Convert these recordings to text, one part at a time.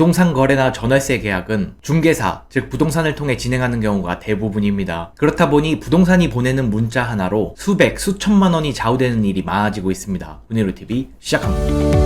부동산 거래나 전월세 계약은 중개사, 즉 부동산을 통해 진행하는 경우가 대부분입니다. 그렇다 보니 부동산이 보내는 문자 하나로 수백, 수천만 원이 좌우되는 일이 많아지고 있습니다. 훈이로TV 시작합니다.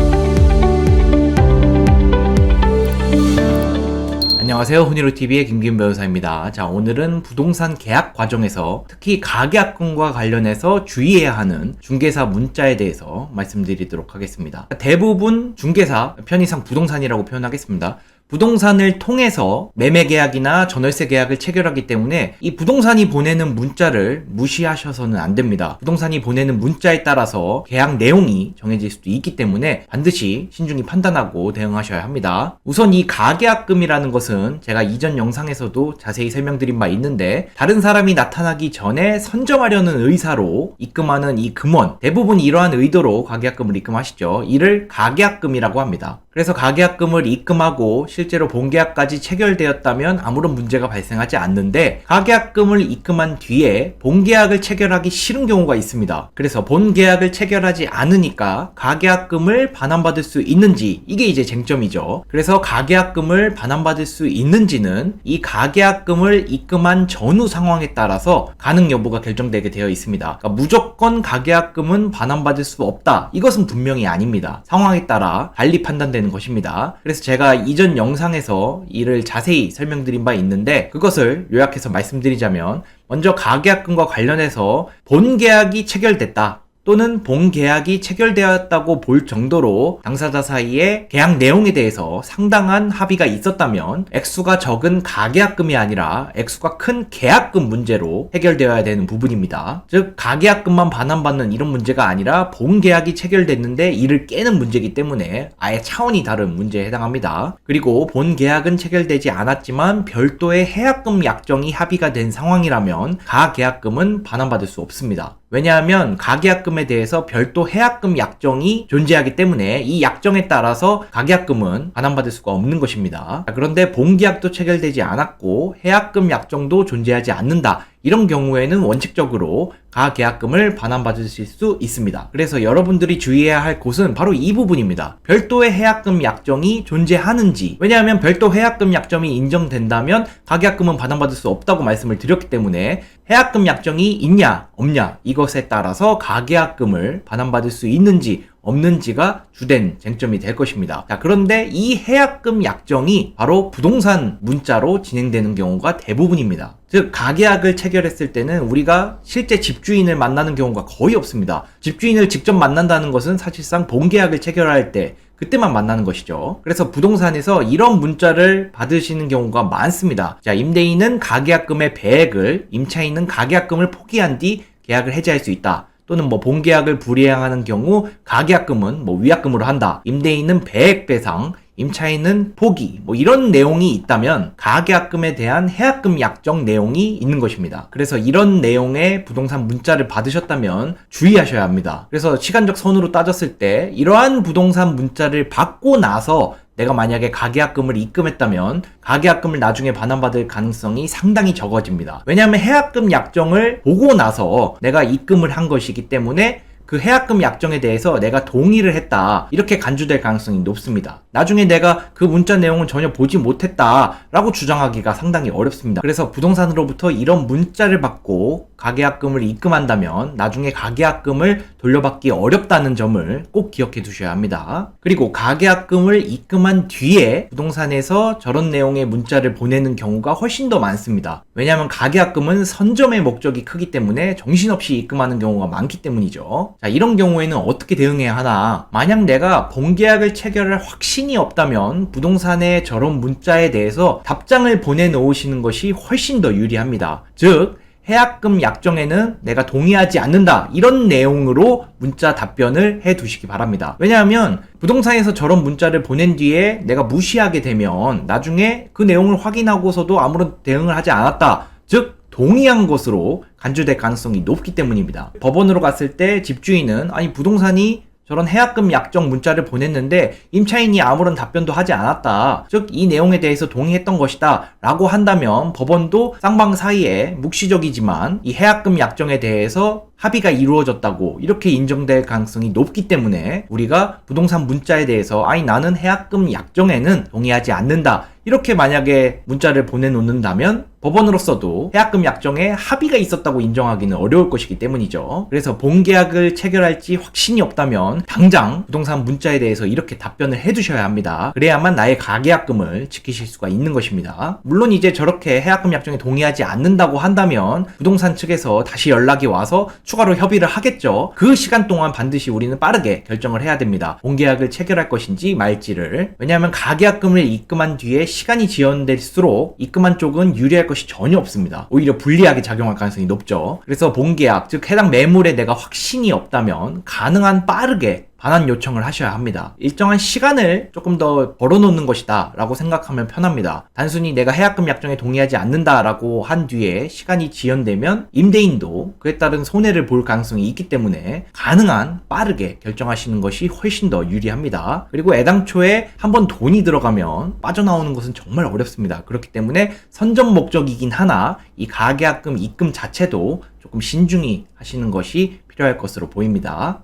안녕하세요. 훈이로TV의 김기훈 변호사입니다. 자, 오늘은 부동산 계약 과정에서 특히 가계약금과 관련해서 주의해야 하는 중개사 문자에 대해서 말씀드리도록 하겠습니다. 대부분 중개사, 편의상 부동산이라고 표현하겠습니다. 부동산을 통해서 매매 계약이나 전월세 계약을 체결하기 때문에 이 부동산이 보내는 문자를 무시하셔서는 안 됩니다. 부동산이 보내는 문자에 따라서 계약 내용이 정해질 수도 있기 때문에 반드시 신중히 판단하고 대응하셔야 합니다. 우선 이 가계약금이라는 것은 제가 이전 영상에서도 자세히 설명드린 바 있는데, 다른 사람이 나타나기 전에 선점하려는 의사로 입금하는 이 금원, 대부분 이러한 의도로 가계약금을 입금하시죠. 이를 가계약금이라고 합니다. 그래서 가계약금을 입금하고 실제로 본계약까지 체결되었다면 아무런 문제가 발생하지 않는데, 가계약금을 입금한 뒤에 본계약을 체결하기 싫은 경우가 있습니다. 그래서 본계약을 체결하지 않으니까 가계약금을 반환받을 수 있는지, 이게 이제 쟁점이죠. 그래서 가계약금을 반환받을 수 있는지는 이 가계약금을 입금한 전후 상황에 따라서 가능 여부가 결정되게 되어 있습니다. 그러니까 무조건 가계약금은 반환받을 수 없다, 이것은 분명히 아닙니다. 상황에 따라 달리 판단되는 것입니다. 그래서 제가 이전 영상에서 이를 자세히 설명드린 바 있는데, 그것을 요약해서 말씀드리자면, 먼저 가계약금과 관련해서 본계약이 체결됐다 또는 본계약이 체결되었다고 볼 정도로 당사자 사이에 계약 내용에 대해서 상당한 합의가 있었다면 액수가 적은 가계약금이 아니라 액수가 큰 계약금 문제로 해결되어야 되는 부분입니다. 즉 가계약금만 반환받는 이런 문제가 아니라 본계약이 체결됐는데 이를 깨는 문제이기 때문에 아예 차원이 다른 문제에 해당합니다. 그리고 본계약은 체결되지 않았지만 별도의 해약금 약정이 합의가 된 상황이라면 가계약금은 반환받을 수 없습니다. 왜냐하면 가계약금에 대해서 별도 해약금 약정이 존재하기 때문에 이 약정에 따라서 가계약금은 반환받을 수가 없는 것입니다. 그런데 본계약도 체결되지 않았고 해약금 약정도 존재하지 않는다, 이런 경우에는 원칙적으로 가계약금을 반환받으실 수 있습니다. 그래서 여러분들이 주의해야 할 곳은 바로 이 부분입니다. 별도의 해약금 약정이 존재하는지, 왜냐하면 별도 해약금 약정이 인정된다면 가계약금은 반환받을 수 없다고 말씀을 드렸기 때문에 해약금 약정이 있냐 없냐, 이것에 따라서 가계약금을 반환받을 수 있는지 없는지가 주된 쟁점이 될 것입니다. 자, 그런데 이 해약금 약정이 바로 부동산 문자로 진행되는 경우가 대부분입니다. 즉 가계약을 체결했을 때는 우리가 실제 집주인을 만나는 경우가 거의 없습니다. 집주인을 직접 만난다는 것은 사실상 본계약을 체결할 때 그때만 만나는 것이죠. 그래서 부동산에서 이런 문자를 받으시는 경우가 많습니다. 자, 임대인은 가계약금의 배액을, 임차인은 가계약금을 포기한 뒤 계약을 해지할 수 있다. 또는 본계약을 불이행하는 경우 가계약금은 위약금으로 한다. 임대인은 배액 배상, 임차인은 포기, 이런 내용이 있다면 가계약금에 대한 해약금 약정 내용이 있는 것입니다. 그래서 이런 내용의 부동산 문자를 받으셨다면 주의하셔야 합니다. 그래서 시간적 선으로 따졌을 때 이러한 부동산 문자를 받고 나서 내가 만약에 가계약금을 입금했다면 가계약금을 나중에 반환받을 가능성이 상당히 적어집니다. 왜냐하면 해약금 약정을 보고 나서 내가 입금을 한 것이기 때문에 그 해약금 약정에 대해서 내가 동의를 했다, 이렇게 간주될 가능성이 높습니다. 나중에 내가 그 문자 내용을 전혀 보지 못했다 라고 주장하기가 상당히 어렵습니다. 그래서 부동산으로부터 이런 문자를 받고 가계약금을 입금한다면 나중에 가계약금을 돌려받기 어렵다는 점을 꼭 기억해 두셔야 합니다. 그리고 가계약금을 입금한 뒤에 부동산에서 저런 내용의 문자를 보내는 경우가 훨씬 더 많습니다. 왜냐하면 가계약금은 선점의 목적이 크기 때문에 정신없이 입금하는 경우가 많기 때문이죠. 자, 이런 경우에는 어떻게 대응해야 하나? 만약 내가 본계약을 체결할 확신이 없다면 부동산의 저런 문자에 대해서 답장을 보내놓으시는 것이 훨씬 더 유리합니다. 즉 해약금 약정에는 내가 동의하지 않는다, 이런 내용으로 문자 답변을 해 두시기 바랍니다. 왜냐하면 부동산에서 저런 문자를 보낸 뒤에 내가 무시하게 되면 나중에 그 내용을 확인하고서도 아무런 대응을 하지 않았다, 즉 동의한 것으로 간주될 가능성이 높기 때문입니다. 법원으로 갔을 때 집주인은 부동산이 저런 해약금 약정 문자를 보냈는데 임차인이 아무런 답변도 하지 않았다, 즉 이 내용에 대해서 동의했던 것이다 라고 한다면 법원도 쌍방 사이에 묵시적이지만 이 해약금 약정에 대해서 합의가 이루어졌다고 이렇게 인정될 가능성이 높기 때문에 우리가 부동산 문자에 대해서 아니 나는 해약금 약정에는 동의하지 않는다 이렇게 만약에 문자를 보내놓는다면 법원으로서도 해약금 약정에 합의가 있었다고 인정하기는 어려울 것이기 때문이죠. 그래서 본계약을 체결할지 확신이 없다면 당장 부동산 문자에 대해서 이렇게 답변을 해두셔야 합니다. 그래야만 나의 가계약금을 지키실 수가 있는 것입니다. 물론 이제 저렇게 해약금 약정에 동의하지 않는다고 한다면 부동산 측에서 다시 연락이 와서 추가로 협의를 하겠죠. 그 시간 동안 반드시 우리는 빠르게 결정을 해야 됩니다. 본계약을 체결할 것인지 말지를. 왜냐하면 가계약금을 입금한 뒤에 시간이 지연될수록 입금한 쪽은 유리할 것이 전혀 없습니다. 오히려 불리하게 작용할 가능성이 높죠. 그래서 본계약, 즉 해당 매물에 내가 확신이 없다면 가능한 빠르게 반환 요청을 하셔야 합니다. 일정한 시간을 조금 더 벌어놓는 것이다 라고 생각하면 편합니다. 단순히 내가 해약금 약정에 동의하지 않는다 라고 한 뒤에 시간이 지연되면 임대인도 그에 따른 손해를 볼 가능성이 있기 때문에 가능한 빠르게 결정하시는 것이 훨씬 더 유리합니다. 그리고 애당초에 한번 돈이 들어가면 빠져나오는 것은 정말 어렵습니다. 그렇기 때문에 선점 목적이긴 하나 이 가계약금 입금 자체도 조금 신중히 하시는 것이 필요할 것으로 보입니다.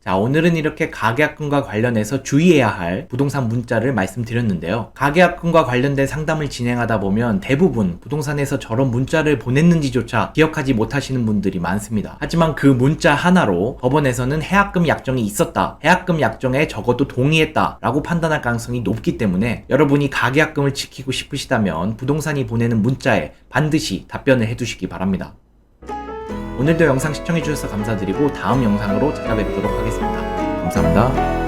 자, 오늘은 이렇게 가계약금과 관련해서 주의해야 할 부동산 문자를 말씀드렸는데요. 가계약금과 관련된 상담을 진행하다 보면 대부분 부동산에서 저런 문자를 보냈는지조차 기억하지 못하시는 분들이 많습니다. 하지만 그 문자 하나로 법원에서는 해약금 약정이 있었다, 해약금 약정에 적어도 동의했다 라고 판단할 가능성이 높기 때문에 여러분이 가계약금을 지키고 싶으시다면 부동산이 보내는 문자에 반드시 답변을 해두시기 바랍니다. 오늘도 영상 시청해주셔서 감사드리고 다음 영상으로 찾아뵙도록 하겠습니다. 감사합니다.